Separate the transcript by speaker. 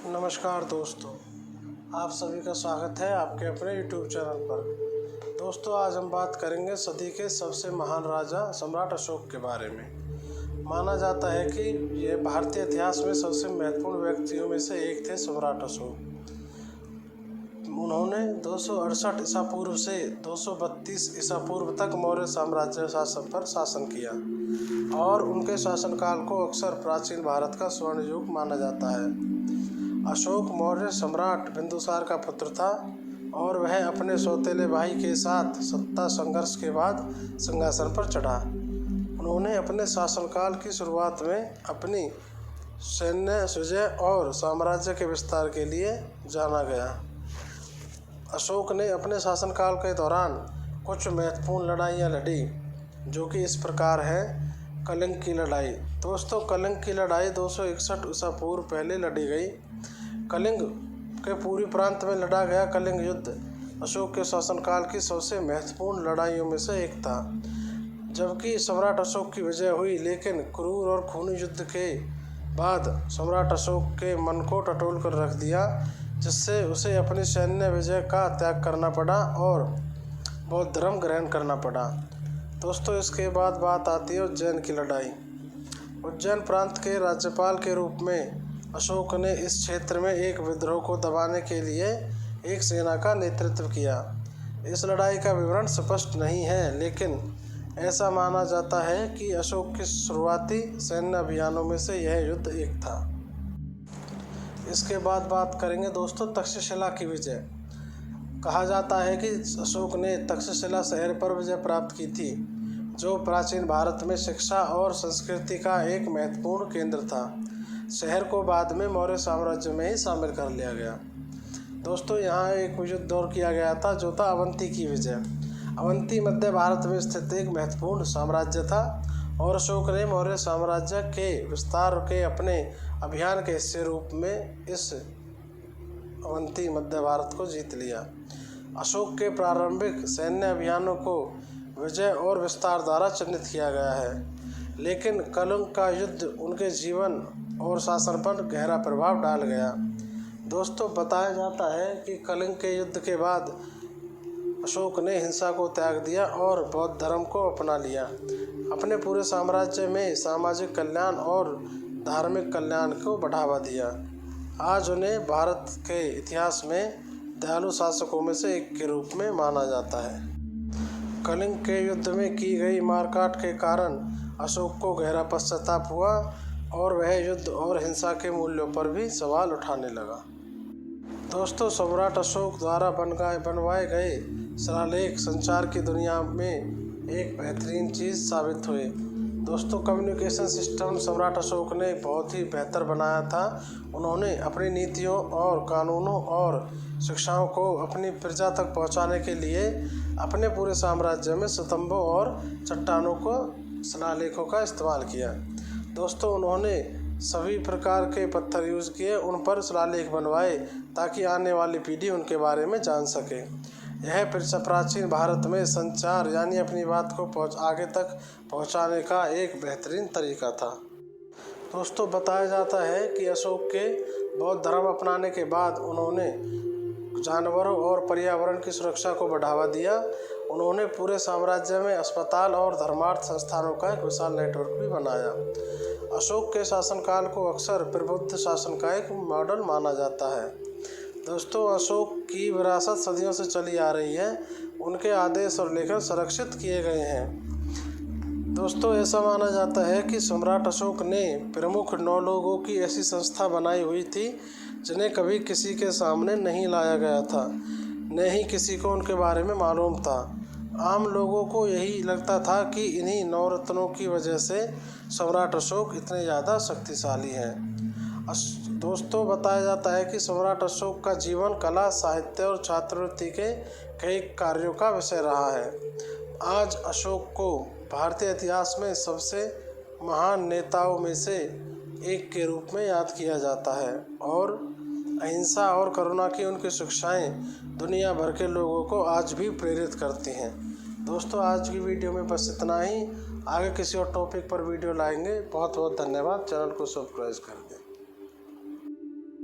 Speaker 1: नमस्कार दोस्तों, आप सभी का स्वागत है आपके अपने YouTube चैनल पर। दोस्तों, आज हम बात करेंगे सदी के सबसे महान राजा सम्राट अशोक के बारे में। माना जाता है कि ये भारतीय इतिहास में सबसे महत्वपूर्ण व्यक्तियों में से एक थे सम्राट अशोक। उन्होंने 268 ईसा पूर्व से 232 ईसा पूर्व तक मौर्य साम्राज्य शासन पर शासन किया और उनके शासनकाल को अक्सर प्राचीन भारत का स्वर्ण युग माना जाता है। अशोक मौर्य सम्राट बिंदुसार का पुत्र था और वह अपने सौतेले भाई के साथ सत्ता संघर्ष के बाद सिंहासन पर चढ़ा। उन्होंने अपने शासनकाल की शुरुआत में अपनी सैन्य विजय और साम्राज्य के विस्तार के लिए जाना गया। अशोक ने अपने शासनकाल के दौरान कुछ महत्वपूर्ण लड़ाइयाँ लड़ी, जो कि इस प्रकार है। कलिंग की लड़ाई। दोस्तों, कलिंग की लड़ाई 261 ईसा पूर्व पहले लड़ी गई। कलिंग के पूर्वी प्रांत में लड़ा गया कलिंग युद्ध अशोक के शासनकाल की सबसे महत्वपूर्ण लड़ाइयों में से एक था। जबकि सम्राट अशोक की विजय हुई, लेकिन क्रूर और खूनी युद्ध के बाद सम्राट अशोक के मन को टटोल कर रख दिया, जिससे उसे अपनी सैन्य विजय का त्याग करना पड़ा और बौद्ध धर्म ग्रहण करना पड़ा। दोस्तों, इसके बाद बात आती है उज्जैन की लड़ाई। उज्जैन प्रांत के राज्यपाल के रूप में अशोक ने इस क्षेत्र में एक विद्रोह को दबाने के लिए एक सेना का नेतृत्व किया। इस लड़ाई का विवरण स्पष्ट नहीं है, लेकिन ऐसा माना जाता है कि अशोक के शुरुआती सैन्य अभियानों में से यह युद्ध एक था। इसके बाद बात करेंगे दोस्तों तक्षशिला की विजय। कहा जाता है कि अशोक ने तक्षशिला शहर पर विजय प्राप्त की थी, जो प्राचीन भारत में शिक्षा और संस्कृति का एक महत्वपूर्ण केंद्र था। शहर को बाद में मौर्य साम्राज्य में ही शामिल कर लिया गया। दोस्तों, यहाँ एक युद्ध और किया गया था, जो था अवंती की विजय। अवंती मध्य भारत में स्थित एक महत्वपूर्ण साम्राज्य था और अशोक ने मौर्य साम्राज्य के विस्तार के अपने अभियान के हिस्से रूप में इस अवंती मध्य भारत को जीत लिया। अशोक के प्रारंभिक सैन्य अभियानों को विजय और विस्तार द्वारा चिन्हित किया गया है, लेकिन कलिंग का युद्ध उनके जीवन और शासन पर गहरा प्रभाव डाल गया। दोस्तों, बताया जाता है कि कलिंग के युद्ध के बाद अशोक ने हिंसा को त्याग दिया और बौद्ध धर्म को अपना लिया। अपने पूरे साम्राज्य में सामाजिक कल्याण और धार्मिक कल्याण को बढ़ावा दिया। आज उन्हें भारत के इतिहास में दयालु शासकों में से एक के रूप में माना जाता है। कलिंग के युद्ध में की गई मारकाट के कारण अशोक को गहरा पश्चाताप हुआ और वह युद्ध और हिंसा के मूल्यों पर भी सवाल उठाने लगा। दोस्तों, सम्राट अशोक द्वारा बनवाए गए शिलालेख संचार की दुनिया में एक बेहतरीन चीज़ साबित हुए। दोस्तों, कम्युनिकेशन सिस्टम सम्राट अशोक ने बहुत ही बेहतर बनाया था। उन्होंने अपनी नीतियों और कानूनों और शिक्षाओं को अपनी प्रजा तक पहुंचाने के लिए अपने पूरे साम्राज्य में स्तंभों और चट्टानों को शिलालेखों का इस्तेमाल किया। दोस्तों, उन्होंने सभी प्रकार के पत्थर यूज़ किए, उन पर शिलालेख बनवाए ताकि आने वाली पीढ़ी उनके बारे में जान सके। यह प्राचीन भारत में संचार यानी अपनी बात को आगे तक पहुंचाने का एक बेहतरीन तरीका था। दोस्तों, बताया जाता है कि अशोक के बौद्ध धर्म अपनाने के बाद उन्होंने जानवरों और पर्यावरण की सुरक्षा को बढ़ावा दिया। उन्होंने पूरे साम्राज्य में अस्पताल और धर्मार्थ संस्थानों का एक विशाल नेटवर्क भी बनाया। अशोक के शासनकाल को अक्सर प्रबुद्ध शासन का एक मॉडल माना जाता है। दोस्तों, अशोक की विरासत सदियों से चली आ रही है। उनके आदेश और लेखन संरक्षित किए गए हैं। दोस्तों, ऐसा माना जाता है कि सम्राट अशोक ने प्रमुख 9 लोगों की ऐसी संस्था बनाई हुई थी जिन्हें कभी किसी के सामने नहीं लाया गया था, न ही किसी को उनके बारे में मालूम था। आम लोगों को यही लगता था कि इन्हीं 9 रत्नों की वजह से सम्राट अशोक इतने ज़्यादा शक्तिशाली हैं। दोस्तों, बताया जाता है कि सम्राट अशोक का जीवन कला, साहित्य और छात्रवृत्ति के कई कार्यों का विषय रहा है। आज अशोक को भारतीय इतिहास में सबसे महान नेताओं में से एक के रूप में याद किया जाता है और अहिंसा और करुणा की उनकी शिक्षाएं दुनिया भर के लोगों को आज भी प्रेरित करती हैं। दोस्तों, आज की वीडियो में बस इतना ही। आगे किसी और टॉपिक पर वीडियो लाएंगे। बहुत बहुत धन्यवाद। चैनल को सब्सक्राइब कर दें।